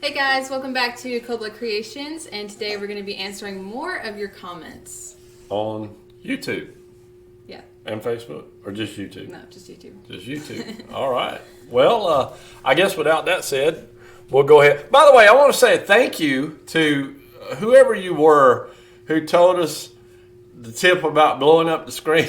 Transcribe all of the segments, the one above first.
Hey guys, welcome back to Cobla Creations, and today we're going to be answering more of your comments. On YouTube? Yeah. And Facebook? Or just YouTube? No, just YouTube. Just YouTube. All right. Well, I guess without that said, we'll go ahead. By the way, I want to say thank you to whoever you were who told us the tip about blowing up the screen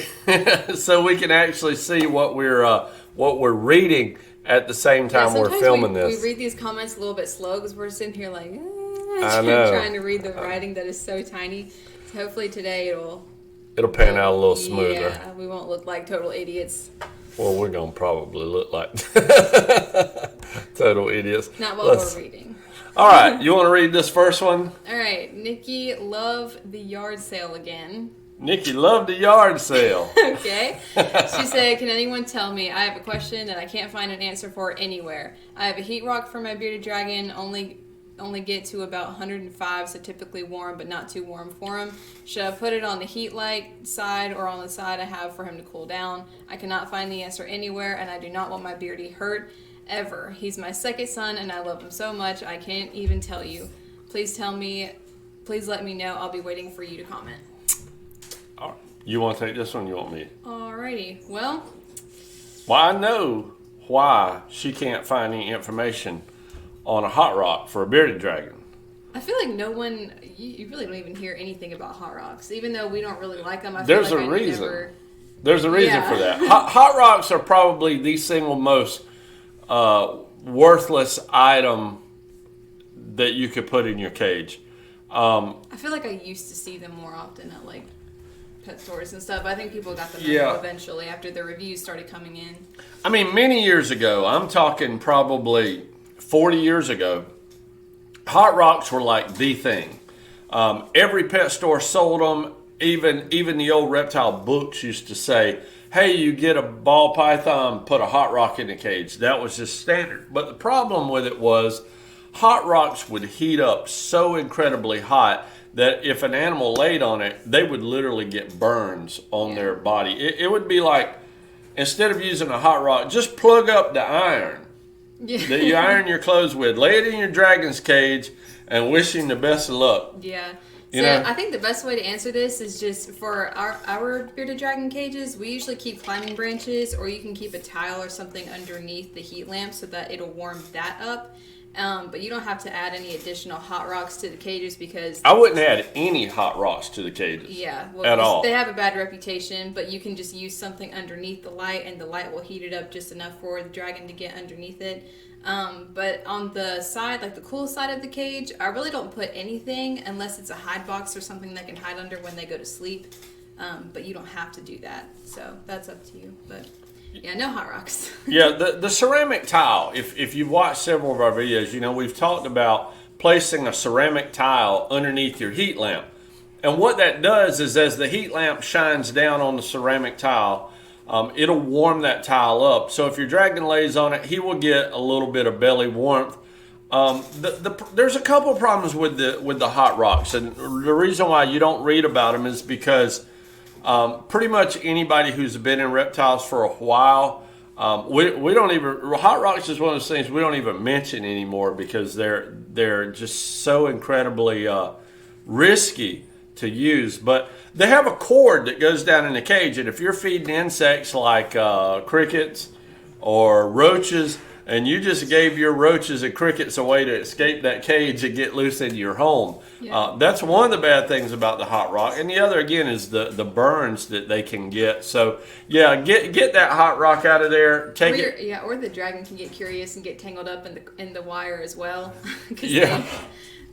so we can actually see what we're reading at the same time we're filming this. We read these comments a little bit slow because we're sitting here like, I know. trying to read the writing that is so tiny. So hopefully today It'll pan out a little smoother. Yeah, we won't look like total idiots. Well, we're going to probably look like total idiots. Not while we're reading. All right, you want to read this first one? All right, Nikki, love the yard sale again. Nikki loved the yard sale. Okay. She said, can anyone tell me? I have a question that I can't find an answer for anywhere. I have a heat rock for my bearded dragon, only get to about 105, so typically warm, but not too warm for him. Should I put it on the heat light side or on the side I have for him to cool down? I cannot find the answer anywhere, and I do not want my beardy hurt ever. He's my second son, and I love him so much, I can't even tell you. Please let me know. I'll be waiting for you to comment. All right. You want to take this one? You want me? Alrighty. Well, I know why she can't find any information on a hot rock for a bearded dragon. I feel like you really don't even hear anything about hot rocks, even though we don't really like them. There's a reason. There's a reason for that. Hot rocks are probably the single most worthless item that you could put in your cage. I feel like I used to see them more often at like pet stores and stuff. I think people got them eventually after the reviews started coming in. I mean, many years ago, I'm talking probably 40 years ago, hot rocks were like the thing. Every pet store sold them. Even the old reptile books used to say, hey, you get a ball python, put a hot rock in the cage. That was just standard. But the problem with it was hot rocks would heat up so incredibly hot that if an animal laid on it, they would literally get burns on their body. It would be like, instead of using a hot rock, just plug up the iron that you iron your clothes with. Lay it in your dragon's cage and wish him the best of luck. Yeah. So I think the best way to answer this is just for our bearded dragon cages, we usually keep climbing branches, or you can keep a tile or something underneath the heat lamp so that it'll warm that up. But you don't have to add any additional hot rocks to the cages because... I wouldn't add any hot rocks to the cages. Yeah. Well, at all. They have a bad reputation, but you can just use something underneath the light, and the light will heat it up just enough for the dragon to get underneath it. But on the side, like the cool side of the cage, I really don't put anything unless it's a hide box or something they can hide under when they go to sleep. But you don't have to do that. So that's up to you. But... yeah, no hot rocks. Yeah, the ceramic tile, if you've watched several of our videos, you know, we've talked about placing a ceramic tile underneath your heat lamp. And what that does is as the heat lamp shines down on the ceramic tile, it'll warm that tile up. So if your dragon lays on it, he will get a little bit of belly warmth. There's a couple of problems with the hot rocks. And the reason why you don't read about them is because... pretty much anybody who's been in reptiles for a while, we don't even, hot rocks is one of those things we don't even mention anymore because they're just so incredibly risky to use. But they have a cord that goes down in the cage, and if you're feeding insects like crickets or roaches, and you just gave your roaches and crickets a way to escape that cage and get loose into your home. Yeah. That's one of the bad things about the hot rock. And the other, again, is the burns that they can get. So, yeah, get that hot rock out of there. Or the dragon can get curious and get tangled up in the wire as well.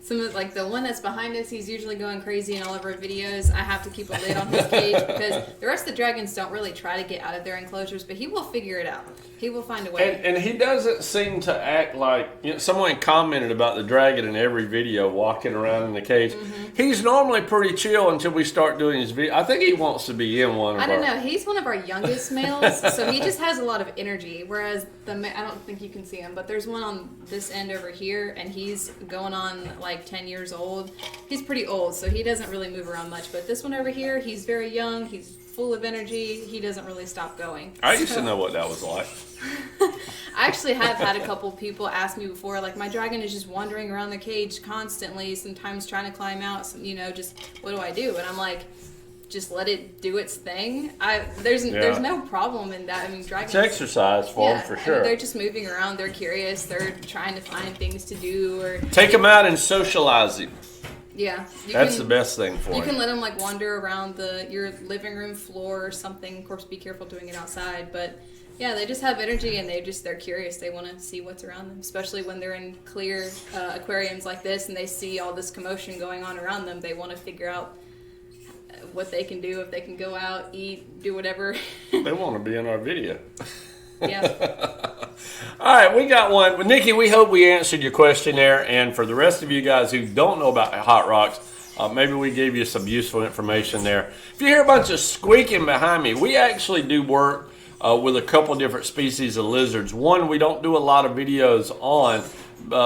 Like the one that's behind us, he's usually going crazy in all of our videos. I have to keep a lid on his cage because the rest of the dragons don't really try to get out of their enclosures, but he will figure it out. He will find a way. And he doesn't seem to act like, someone commented about the dragon in every video walking around in the cage. Mm-hmm. He's normally pretty chill until we start doing his video. I think he wants to be in one of I don't know. He's one of our youngest males, so he just has a lot of energy, whereas I don't think you can see him, but there's one on this end over here, and he's going on like 10 years old. He's pretty old, so he doesn't really move around much, but this one over here, he's very young. He's full of energy. He doesn't really stop going. I used to know what that was like. I actually have had a couple people ask me before, like, my dragon is just wandering around the cage constantly, sometimes trying to climb out, just what do I do? And I'm like, just let it do its thing. There's no problem in that. I mean, dragons. It's exercise for them, for sure. I mean, they're just moving around. They're curious. They're trying to find things to do. Or take them out and socialize them. Yeah, that's the best thing for them. You can let them wander around your living room floor or something. Of course, be careful doing it outside. But yeah, they just have energy and they're curious. They want to see what's around them, especially when they're in clear aquariums like this and they see all this commotion going on around them. They want to figure out what they can do, if they can go out, eat, do whatever. They want to be in our video. Yeah. All right, we got one. Well, Nikki, we hope we answered your question there. And for the rest of you guys who don't know about hot rocks, maybe we gave you some useful information there. If you hear a bunch of squeaking behind me, we actually do work with a couple different species of lizards. One we don't do a lot of videos on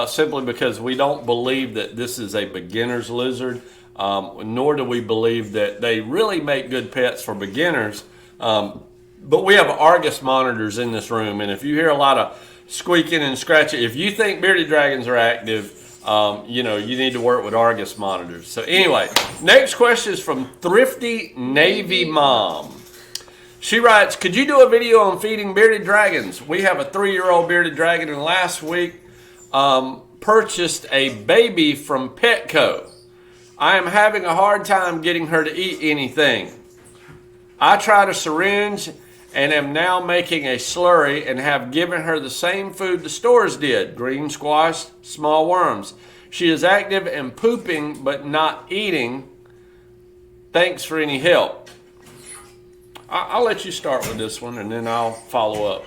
simply because we don't believe that this is a beginner's lizard. Nor do we believe that they really make good pets for beginners. But we have Argus monitors in this room, and if you hear a lot of squeaking and scratching, if you think bearded dragons are active, you need to work with Argus monitors. So anyway, next question is from Thrifty Navy Mom. She writes, could you do a video on feeding bearded dragons? We have a 3-year-old bearded dragon, and last week purchased a baby from Petco. I am having a hard time getting her to eat anything. I tried a syringe and am now making a slurry and have given her the same food the stores did, green squash, small worms. She is active and pooping but not eating. Thanks for any help. I'll let you start with this one and then I'll follow up.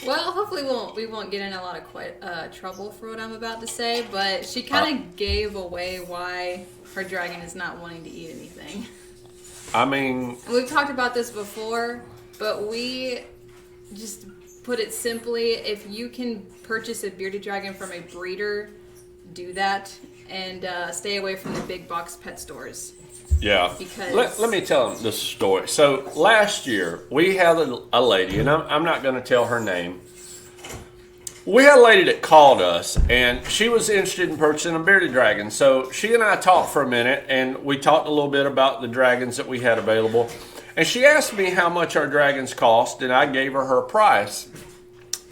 Well, hopefully we won't get in a lot of trouble for what I'm about to say, but she kind of gave away why her dragon is not wanting to eat anything. I mean, we've talked about this before, but we just put it simply, if you can purchase a bearded dragon from a breeder, do that and stay away from the big box pet stores. Yeah. Because let me tell them this story. So last year we had a lady, and I'm not going to tell her name. We had a lady that called us, and she was interested in purchasing a bearded dragon. So she and I talked for a minute, and we talked a little bit about the dragons that we had available. And she asked me how much our dragons cost, and I gave her price.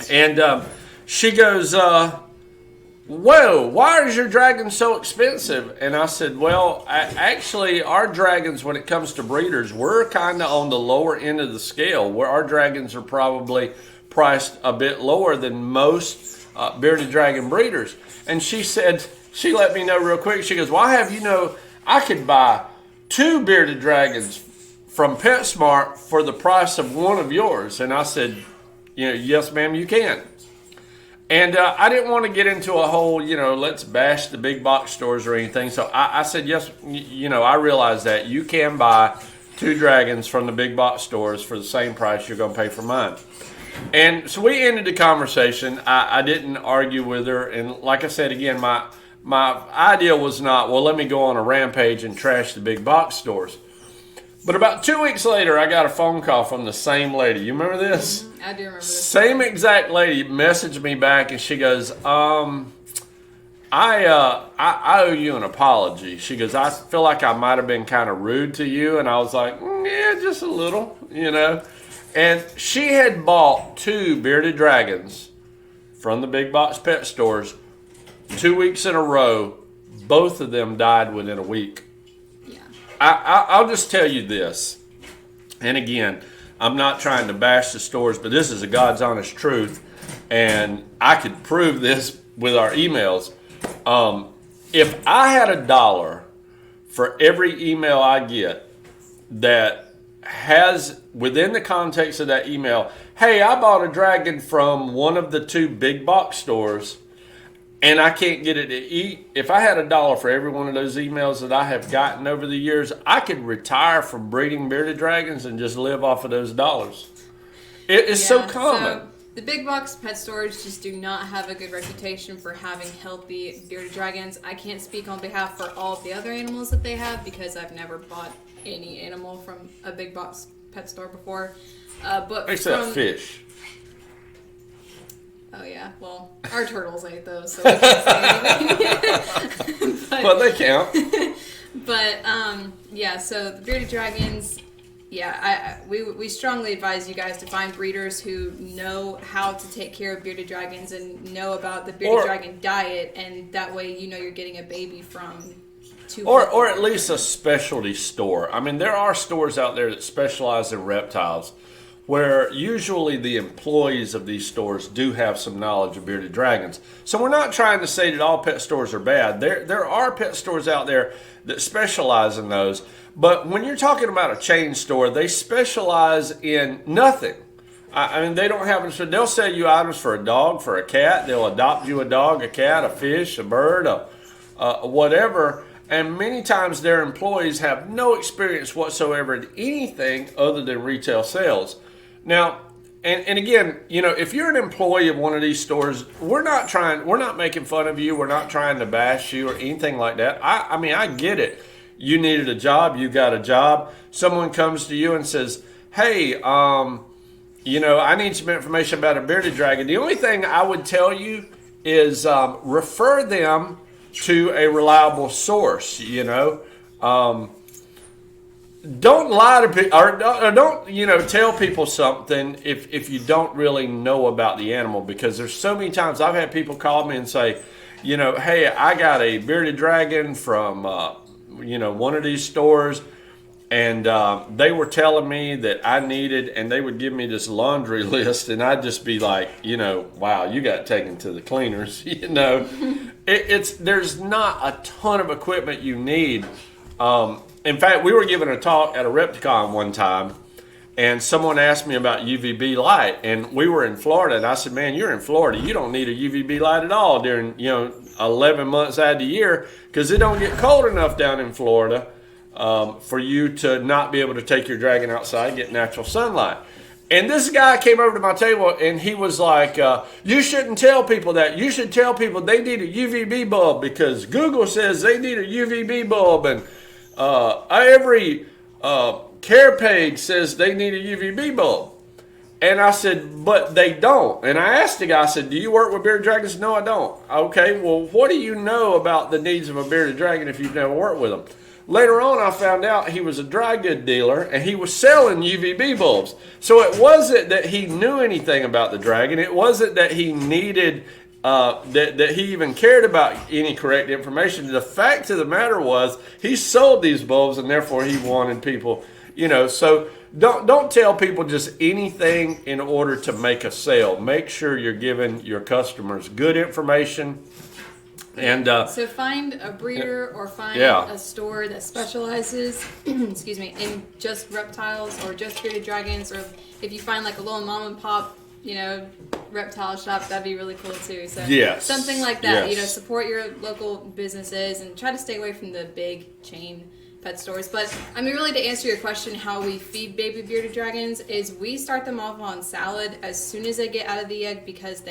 And she goes, whoa, why is your dragon so expensive? And I said, well, actually, our dragons, when it comes to breeders, we're kind of on the lower end of the scale, where our dragons are probably priced a bit lower than most bearded dragon breeders. And she said, she let me know real quick, she goes, well, I could buy 2 bearded dragons from PetSmart for the price of one of yours. And I said, yes, ma'am, you can. And I didn't want to get into a whole, let's bash the big box stores or anything. So I said, yes, I realize that you can buy 2 dragons from the big box stores for the same price you're going to pay for mine. And so we ended the conversation. I didn't argue with her. And like I said, again, my idea was not, well, let me go on a rampage and trash the big box stores. But about 2 weeks later, I got a phone call from the same lady. You remember this? I do remember this. Same exact lady messaged me back, and she goes, I owe you an apology. She goes, I feel like I might have been kind of rude to you. And I was like, yeah, just a little, And she had bought 2 bearded dragons from the big box pet stores 2 weeks in a row. Both of them died within a week. Yeah. I'll just tell you this. And again, I'm not trying to bash the stores, but this is a God's honest truth. And I could prove this with our emails. If I had $1 for every email I get that has within the context of that email, hey, I bought a dragon from one of the 2 big box stores and I can't get it to eat. If I had $1 for every one of those emails that I have gotten over the years, I could retire from breeding bearded dragons and just live off of those dollars. It's so common. So the big box pet stores just do not have a good reputation for having healthy bearded dragons. I can't speak on behalf for all of the other animals that they have because I've never bought any animal from a big box pet store before. But except fish. Oh yeah, well, our turtles ate those, so we can't say anything. But they count. But yeah, so the bearded dragons, yeah, we strongly advise you guys to find breeders who know how to take care of bearded dragons and know about the bearded dragon diet, and that way you know you're getting a baby from or at least a specialty store. I mean, there are stores out there that specialize in reptiles, where usually the employees of these stores do have some knowledge of bearded dragons. So we're not trying to say that all pet stores are bad. There are pet stores out there that specialize in those. But when you're talking about a chain store, they specialize in nothing. I mean, they don't have, so they'll sell you items for a dog, for a cat. They'll adopt you a dog, a cat, a fish, a bird, whatever. And many times their employees have no experience whatsoever in anything other than retail sales. Now, and again, you know, if you're an employee of one of these stores, we're not making fun of you. We're not trying to bash you or anything like that. I mean, I get it. You needed a job. You got a job. Someone comes to you and says, hey, you know, I need some information about a bearded dragon. The only thing I would tell you is refer them to a reliable source, you know. Don't lie to people, or don't, you know, tell people something if you don't really know about the animal, because there's so many times I've had people call me and say, you know, hey, I got a bearded dragon from, you know, one of these stores, and they were telling me that I needed, and they would give me this laundry list, and I'd just be like, you know, wow, you got taken to the cleaners, you know. There's not a ton of equipment you need. In fact, we were giving a talk at a Repticon one time, and someone asked me about UVB light, and we were in Florida, and I said, man, you're in Florida. You don't need a UVB light at all during, you know, 11 months out of the year, because it don't get cold enough down in Florida for you to not be able to take your dragon outside and get natural sunlight. And this guy came over to my table, and he was like, you shouldn't tell people that. You should tell people they need a UVB bulb, because Google says they need a UVB bulb, and every care page says they need a UVB bulb. And I said, but they don't. And I asked the guy, I said, do you work with bearded dragons? No, I don't. Okay, well, what do you know about the needs of a bearded dragon if you've never worked with them? Later on, I found out he was a dry good dealer, and he was selling UVB bulbs. So it wasn't that he knew anything about the dragon. It wasn't that he needed that he even cared about any correct information. The fact of the matter was he sold these bulbs, and therefore he wanted people, you know. So don't tell people just anything in order to make a sale. Make sure you're giving your customers good information. And so find a breeder or find a store that specializes excuse me, in just reptiles or just bearded dragons, or if you find like a little mom and pop, you know, reptile shop, that'd be really cool too. So something like that, you know, support your local businesses and try to stay away from the big chain pet stores. But I mean, really, to answer your question, how we feed baby bearded dragons is we start them off on salad as soon as they get out of the egg, because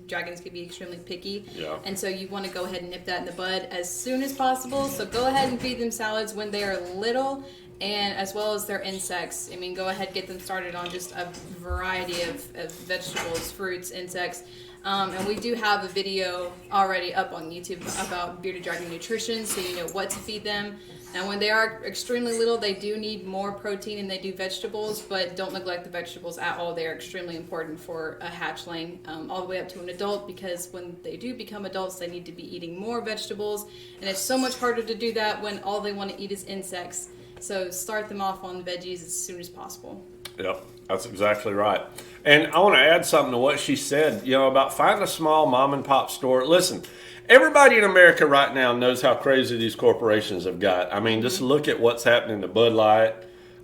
dragons can be extremely picky. And so you want to go ahead and nip that in the bud as soon as possible. So go ahead and feed them salads when they are little, and as well as their insects. I mean, go ahead, get them started on just a variety of vegetables, fruits, insects. And we do have a video already up on YouTube about bearded dragon nutrition, so you know what to feed them. Now, when they are extremely little, they do need more protein than they do vegetables, but don't neglect the vegetables at all. They are extremely important for a hatchling all the way up to an adult, because when they do become adults, they need to be eating more vegetables, and it's so much harder to do that when all they want to eat is insects. So start them off on veggies as soon as possible. Yep, that's exactly right. And I want to add something to what she said, you know, about finding a small mom and pop store. Listen, everybody in America right now knows how crazy these corporations have got. I mean, just look at what's happening to Bud Light,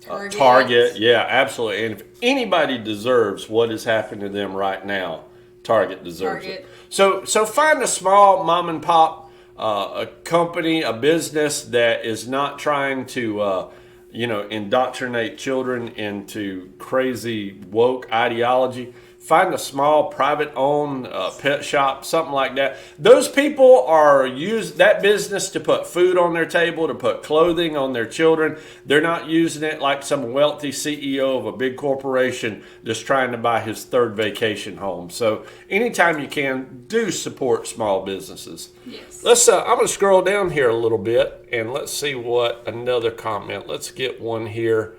Target. Yeah, absolutely. And if anybody deserves what is happening to them right now, Target deserves it. So find a small mom and pop a company, a business that is not trying to you know, indoctrinate children into crazy woke ideology. find a small private-owned pet shop, something like that. Those people are use that business to put food on their table, to put clothing on their children. They're not using it like some wealthy CEO of a big corporation just trying to buy his third vacation home. So anytime you can, do support small businesses. Yes. Let's. I'm going to scroll down here a little bit and let's see what another comment. Let's get one here.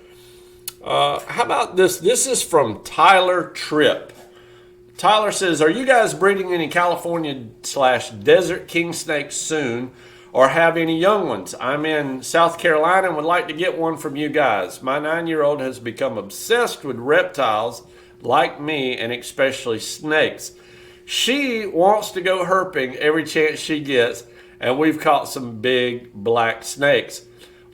How about this? This is from Tyler Tripp. Tyler says, are you guys breeding any California/desert king snakes soon, or have any young ones? I'm in South Carolina and would like to get one from you guys. My 9-year-old has become obsessed with reptiles like me, and especially snakes. She wants to go herping every chance she gets, and we've caught some big black snakes.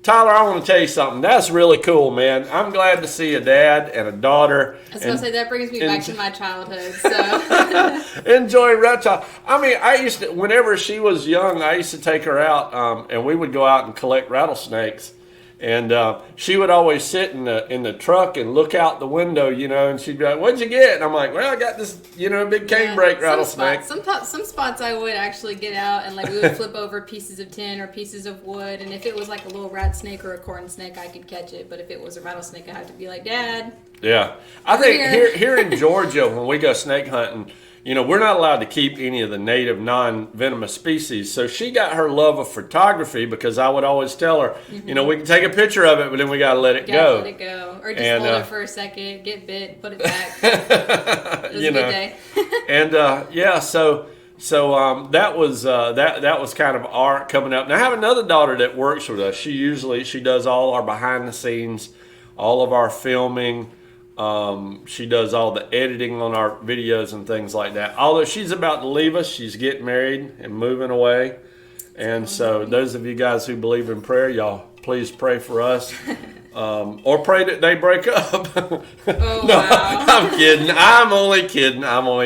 Tyler, I want to tell you something. That's really cool, man. I'm glad to see a dad and a daughter. I was going to say, that brings me back to my childhood. So enjoy reptile. I mean, I used to, whenever she was young, I used to take her out, and we would go out and collect rattlesnakes. And she would always sit in the truck and look out the window, and she'd be like, "What'd you get?" And I'm like, "Well, I got this, big canebrake rattlesnake." Some spots I would actually get out, and we would flip over pieces of tin or pieces of wood, and if it was like a little rat snake or a corn snake, I could catch it. But if it was a rattlesnake, I had to be like, "Dad." Yeah, I think here in Georgia, when we go snake hunting, we're not allowed to keep any of the native non-venomous species. So she got her love of photography because I would always tell her, we can take a picture of it, but then we got to let it go. Let it go. Or just hold it for a second, get bit, put it back. It was a good day. And so that was kind of our coming up. Now I have another daughter that works with us. She does all our behind the scenes, all of our filming. She does all the editing on our videos and things like that. Although she's about to leave us, she's getting married and moving away. And so those of you guys who believe in prayer, y'all please pray for us. Or pray that they break up. Oh, no, wow. I'm kidding. I'm only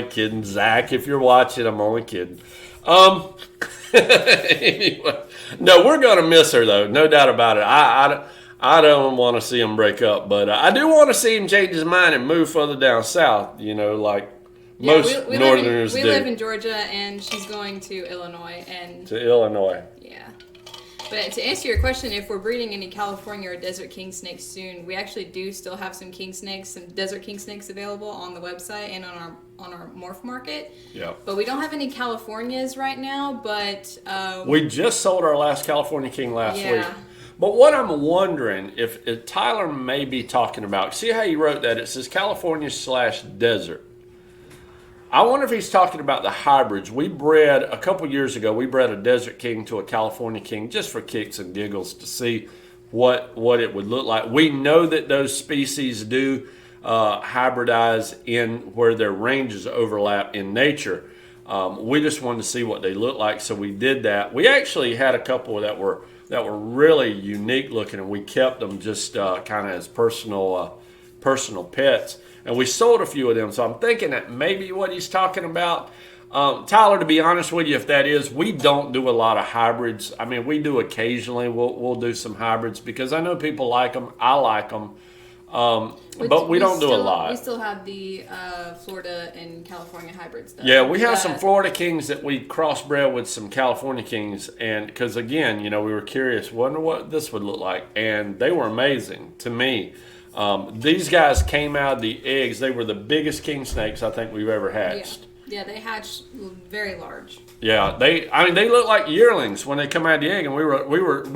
kidding. Zach, if you're watching, I'm only kidding. Anyway, no, we're going to miss her, though. No doubt about it. I don't want to see him break up, but I do want to see him change his mind and move further down south, like most Northerners do. We live in Georgia, and she's going to Illinois. To Illinois. Yeah. But to answer your question, if we're breeding any California or desert king snakes soon, we actually do still have some desert king snakes available on the website and on our morph market. Yeah. But we don't have any Californias right now, but... we just sold our last California king last week. But what I'm wondering, if Tyler may be talking about, see how he wrote that? It says California/desert. I wonder if he's talking about the hybrids. A couple years ago, we bred a desert king to a California king just for kicks and giggles to see what it would look like. We know that those species do hybridize in where their ranges overlap in nature. We just wanted to see what they look like, so we did that. We actually had a couple that were really unique looking, and we kept them just kind of as personal pets. And we sold a few of them, so I'm thinking that maybe what he's talking about. Tyler, to be honest with you, if that is, we don't do a lot of hybrids. I mean, we do occasionally. We'll do some hybrids because I know people like them. I like them. But we don't do a lot. We still have the Florida and California hybrids, though. Yeah, we have some Florida kings that we crossbred with some California kings, and because again, we were curious, wonder what this would look like, and they were amazing to me. These guys came out of the eggs. They were the biggest king snakes I think we've ever hatched. Yeah, they hatched very large. Yeah, they look like yearlings when they come out of the egg, and we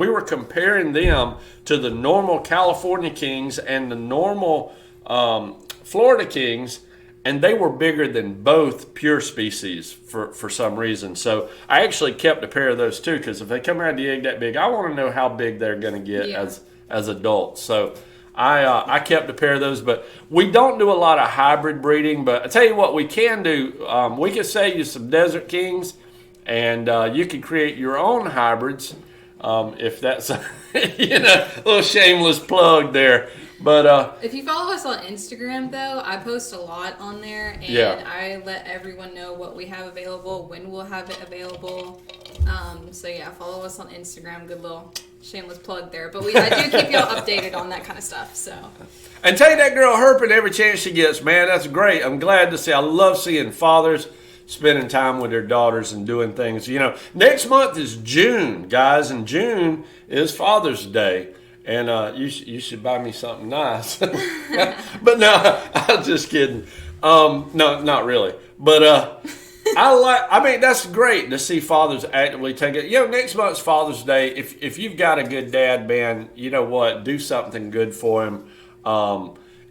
were comparing them to the normal California kings and the normal Florida kings, and they were bigger than both pure species for some reason. So I actually kept a pair of those too, because if they come out of the egg that big, I want to know how big they're going to get as adults. So I kept a pair of those, but we don't do a lot of hybrid breeding. But I tell you what, we can do. We can sell you some desert kings, and you can create your own hybrids if that's a little shameless plug there. But if you follow us on Instagram, though, I post a lot on there, and I let everyone know what we have available, when we'll have it available. So yeah, follow us on Instagram. Good little shameless plug there. But I do keep y'all updated on that kind of stuff. So. And take that girl herping every chance she gets, man. That's great. I'm glad to see. I love seeing fathers spending time with their daughters and doing things. You know, next month is June, guys, and June is Father's Day. And you should buy me something nice. But no, I'm just kidding. No, not really. But I mean, that's great to see fathers actively take it. You know, next month's Father's Day. If you've got a good dad, man, you know what? Do something good for him.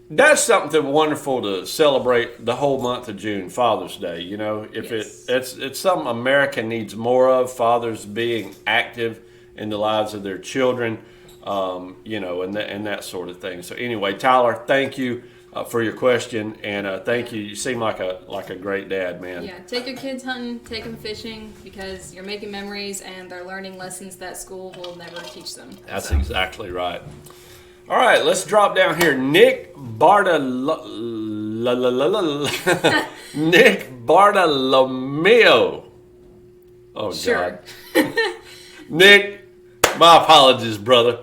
That's something wonderful to celebrate the whole month of June, Father's Day. You know, if it's something America needs more of, fathers being active in the lives of their children. You know, and that sort of thing. So anyway, Tyler, thank you for your question, and thank you. You seem like a great dad, man. Yeah, take your kids hunting, take them fishing, because you're making memories and they're learning lessons that school will never teach them. That's exactly right. All right, let's drop down here. Nick Bartolomeo. Oh, sure. God. Nick, my apologies, brother.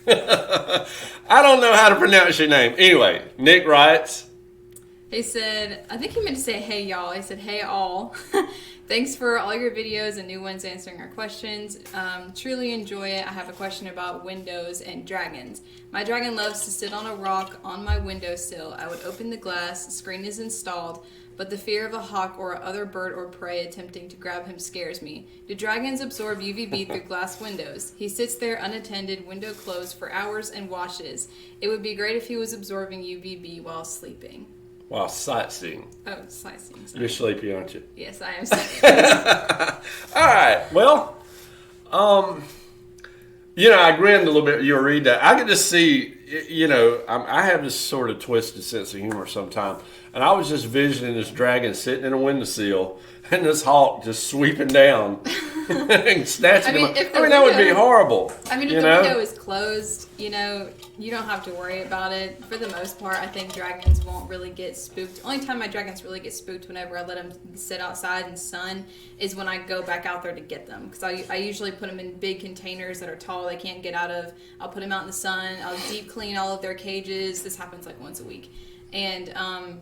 I don't know how to pronounce your name. Anyway, Nick writes. He said, I think he meant to say, hey, y'all. He said, hey, all. Thanks for all your videos and new ones answering our questions. Truly enjoy it. I have a question about windows and dragons. My dragon loves to sit on a rock on my windowsill. I would open the glass, the screen is installed, but the fear of a hawk or other bird or prey attempting to grab him scares me. Do dragons absorb UVB through glass windows? He sits there unattended, window closed for hours and watches. It would be great if he was absorbing UVB while sleeping. Wow, sightseeing. Oh, sightseeing. Sorry. You're sleepy, aren't you? Yes, I am sleepy. All right. Well, you know, I grinned a little bit. You'll read that. I could just see, you know, I have this sort of twisted sense of humor sometimes. And I was just visioning this dragon sitting in a windowsill and this hawk just sweeping down and snatching him up. I mean, that would be horrible. I mean, if the window is closed, you know, you don't have to worry about it. For the most part, I think dragons won't really get spooked. Only time my dragons really get spooked whenever I let them sit outside in sun is when I go back out there to get them. Because I usually put them in big containers that are tall they can't get out of. I'll put them out in the sun. I'll deep clean all of their cages. This happens like once a week. And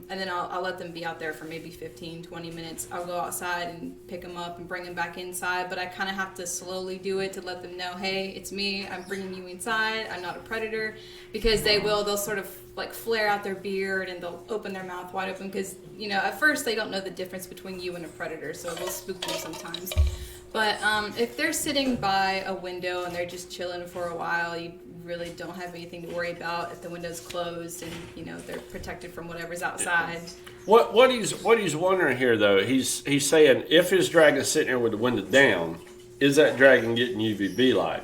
then I'll let them be out there for maybe 15, 20 minutes. I'll go outside and pick them up and bring them back inside. But I kind of have to slowly do it to let them know, hey, it's me. I'm bringing you inside. I'm not a predator. Because they'll sort of like flare out their beard and they'll open their mouth wide open. Because, you know, at first they don't know the difference between you and a predator. So it will spook them sometimes. But if they're sitting by a window and they're just chilling for a while, you really don't have anything to worry about if the window's closed and, you know, they're protected from whatever's outside. What he's wondering here, though, he's saying if his dragon's sitting there with the window down, is that dragon getting UVB light?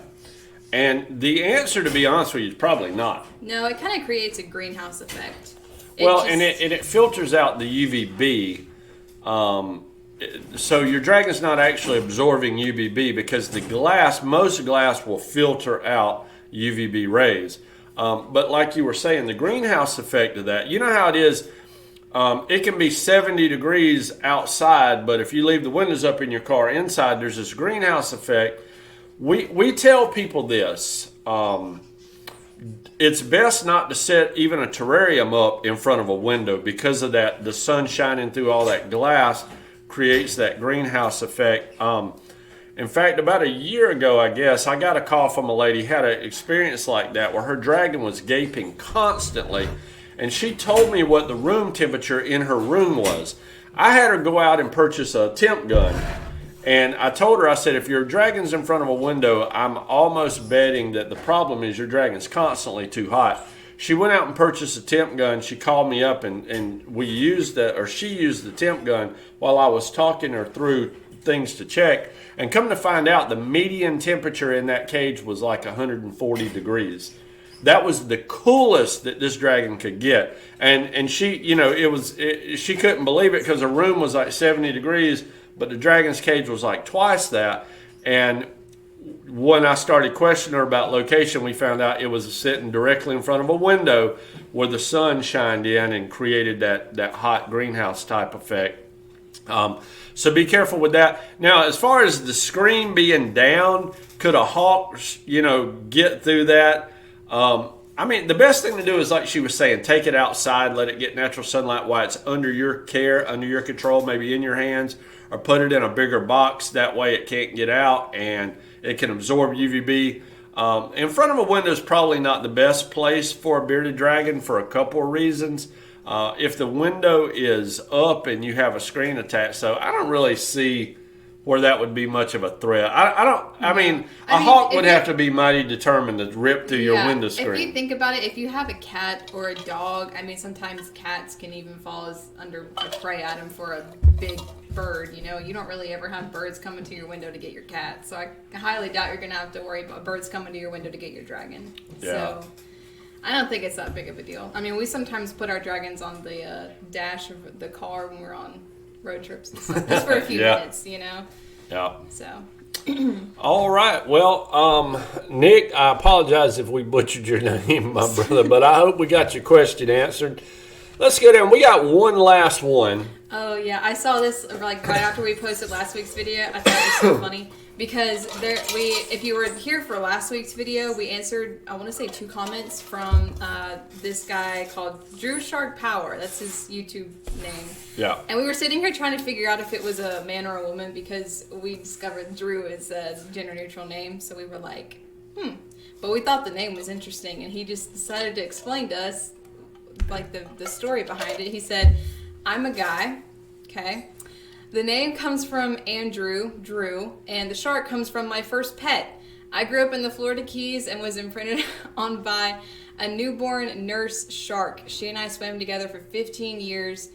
And the answer, to be honest with you, is probably not. No, it kind of creates a greenhouse effect. It filters out the UVB. So your dragon's not actually absorbing UVB because most glass will filter out UVB rays. But like you were saying, the greenhouse effect of that, you know how it is, it can be 70 degrees outside, but if you leave the windows up in your car inside, there's this greenhouse effect. We tell people this, it's best not to set even a terrarium up in front of a window because of that, the sun shining through all that glass creates that greenhouse effect. In fact, about a year ago, I guess, I got a call from a lady who had an experience like that where her dragon was gaping constantly, and she told me what the room temperature in her room was. I had her go out and purchase a temp gun, and I told her, I said, if your dragon's in front of a window, I'm almost betting that the problem is your dragon's constantly too hot. She went out and purchased a temp gun. She called me up, and she used the temp gun while I was talking her through things to check. And come to find out, the median temperature in that cage was like 140 degrees. That was the coolest that this dragon could get. And she, you know, she couldn't believe it because her room was like 70 degrees, but the dragon's cage was like twice that. And when I started questioning her about location, we found out it was sitting directly in front of a window where the sun shined in and created that hot greenhouse type effect. So be careful with that. Now, as far as the screen being down, could a hawk, get through that? The best thing to do is, like she was saying, take it outside, let it get natural sunlight while it's under your care, under your control, maybe in your hands, or put it in a bigger box. That way it can't get out and it can absorb UVB. In front of a window is probably not the best place for a bearded dragon for a couple of reasons. If the window is up and you have a screen attached, so I don't really see where that would be much of a threat. A hawk would have to be mighty determined to rip through your window screen. If you think about it, if you have a cat or a dog, sometimes cats can even fall under a prey item for a big bird. You don't really ever have birds coming to your window to get your cat. So I highly doubt you're going to have to worry about birds coming to your window to get your dragon. Yeah. So I don't think it's that big of a deal. We sometimes put our dragons on the dash of the car when we're on road trips and stuff, just for a few minutes, Yeah. So. All right. Well, Nick, I apologize if we butchered your name, my brother, but I hope we got your question answered. Let's go down. We got one last one. Oh, yeah. I saw this right after we posted last week's video. I thought it was so funny. Because if you were here for last week's video, we answered, I want to say 2 comments from this guy called Drew Shark Power. That's his YouTube name. Yeah. And we were sitting here trying to figure out if it was a man or a woman because we discovered Drew is a gender neutral name. So we were like, But we thought the name was interesting, and he just decided to explain to us like the story behind it. He said, I'm a guy, okay? The name comes from Andrew, Drew, and the shark comes from my first pet. I grew up in the Florida Keys and was imprinted on by a newborn nurse shark. She and I swam together for 15 years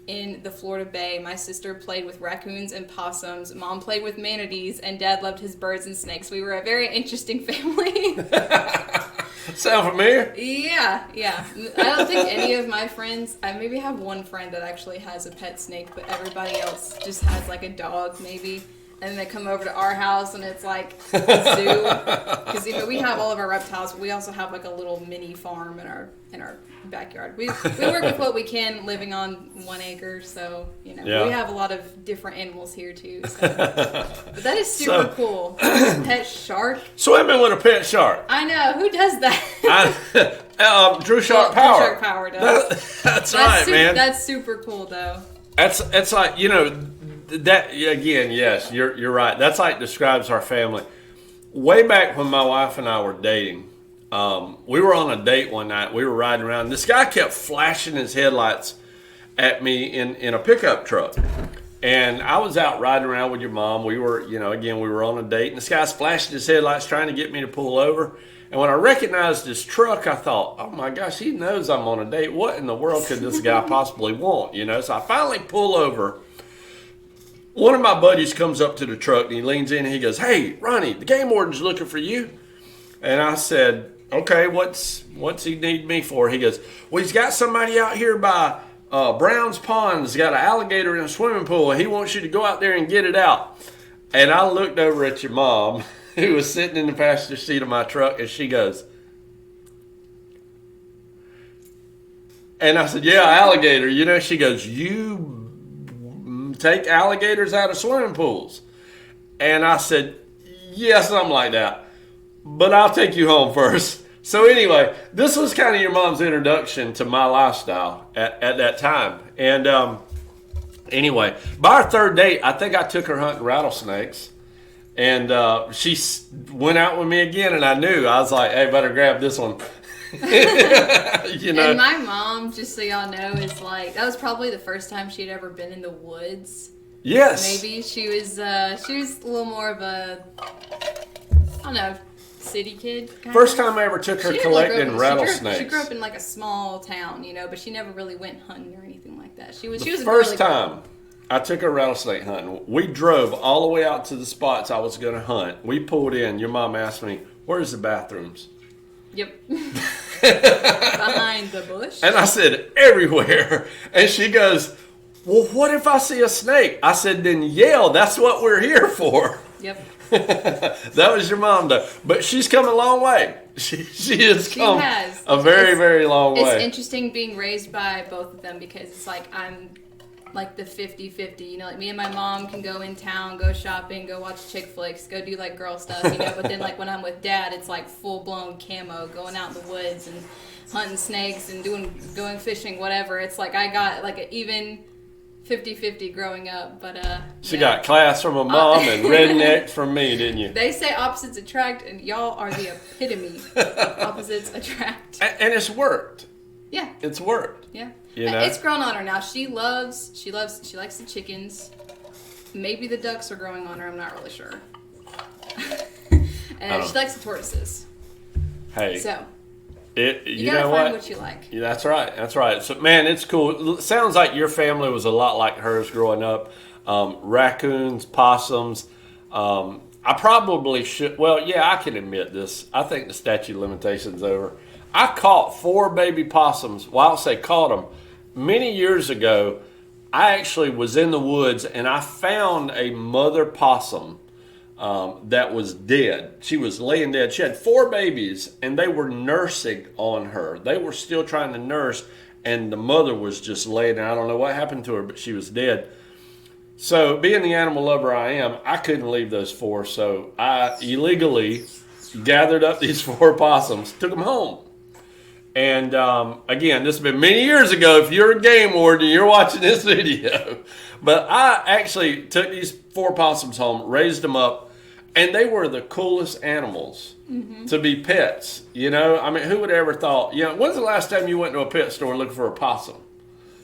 in the Florida Bay. My sister played with raccoons and possums. Mom played with manatees, and Dad loved his birds and snakes. We were a very interesting family. Sound familiar? Yeah. I don't think any of my friends, I maybe have one friend that actually has a pet snake, but everybody else just has like a dog maybe. And then they come over to our house and it's like a zoo. Because we have all of our reptiles, but we also have like a little mini farm in our backyard. We work with what we can living on 1 acre, so we have a lot of different animals here too. So. But that is super cool. Pet shark. Swimming with a pet shark. I know. Who does that? Drew Shark Power. Drew Shark Power does. That's right, man. That's super cool though. It's like, that again, yes, you're right. That's like describes our family. Way back when my wife and I were dating, we were on a date one night. We were riding around. This guy kept flashing his headlights at me in a pickup truck. And I was out riding around with your mom. We were, again, we were on a date. And this guy's flashing his headlights trying to get me to pull over. And when I recognized his truck, I thought, oh my gosh, he knows I'm on a date. What in the world could this guy possibly want? So I finally pull over. One of my buddies comes up to the truck and he leans in and he goes, hey, Ronnie, the game warden's looking for you. And I said, okay, what's he need me for? He goes, well, he's got somebody out here by Brown's Pond. He's got an alligator in a swimming pool. He wants you to go out there and get it out. And I looked over at your mom, who was sitting in the passenger seat of my truck, and she goes, and I said, yeah, alligator. She goes, you take alligators out of swimming pools? And I said, yeah, something like that. But I'll take you home first. So anyway, this was kind of your mom's introduction to my lifestyle at that time. And anyway, by our third date, I think I took her hunting rattlesnakes. And she went out with me again, and I knew. I was like, hey, better grab this one. And my mom, just so y'all know, is like, that was probably the first time she'd ever been in the woods. Yes. Maybe she was a little more of a, I don't know, city kid. First time I ever took her collecting rattlesnakes. She grew up in like a small town, but she never really went hunting or anything like that. She was the first time I took her rattlesnake hunting. We drove all the way out to the spots I was going to hunt. We pulled in. Your mom asked me, "Where's the bathrooms?" Yep. Behind the bush. And I said, everywhere. And she goes, well, what if I see a snake? I said, then yell. That's what we're here for. Yep. That was your mom, though. But she's come a long way. She has a very, very long way. It's interesting being raised by both of them because it's like I'm like the 50-50. You know, like me and my mom can go in town, go shopping, go watch chick flicks, go do like girl stuff, you know. But then like when I'm with Dad, it's like full blown camo, going out in the woods and hunting snakes and going fishing, whatever. It's like I got like an even 50-50 growing up, but she got class from a mom and redneck from me, didn't you? They say opposites attract, and y'all are the epitome of opposites attract. And it's worked. Yeah, it's worked. Yeah, you know? It's grown on her now. She likes the chickens. Maybe the ducks are growing on her. I'm not really sure. And she likes the tortoises. Hey, so. You gotta know find what you like. Yeah, that's right. That's right. So, man, it's cool. It sounds like your family was a lot like hers growing up. Raccoons, possums. I probably should. Well, yeah, I can admit this. I think the statute of limitations over. I caught 4 baby possums. Well, I'll say caught them many years ago. I actually was in the woods and I found a mother possum. That was dead. She was laying dead. She had 4 babies, and they were nursing on her. They were still trying to nurse, and the mother was just laying there. I don't know what happened to her, but she was dead. So, being the animal lover I am, I couldn't leave those 4, so I illegally gathered up these 4 possums, took them home. And again, this has been many years ago. If you're a game warden, you're watching this video. But I actually took these 4 possums home, raised them up, and they were the coolest animals to be pets. You know, I mean, who would have ever thought? You know, when's the last time you went to a pet store looking for a possum?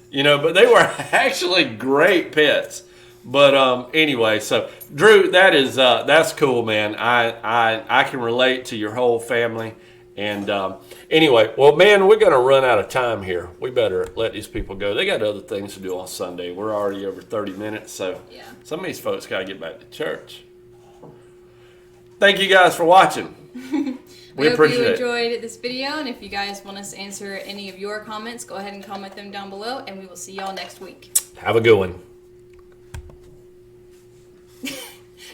You know, but they were actually great pets. But anyway, so Drew, that's cool, man. I can relate to your whole family. And anyway, well, man, we're going to run out of time here. We better let these people go. They got other things to do on Sunday. We're already over 30 minutes, so some of these folks got to get back to church. Thank you guys for watching. We hope you enjoyed this video, and if you guys want us to answer any of your comments, go ahead and comment them down below, and we will see y'all next week. Have a good one.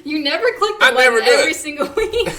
You never click the button every single week.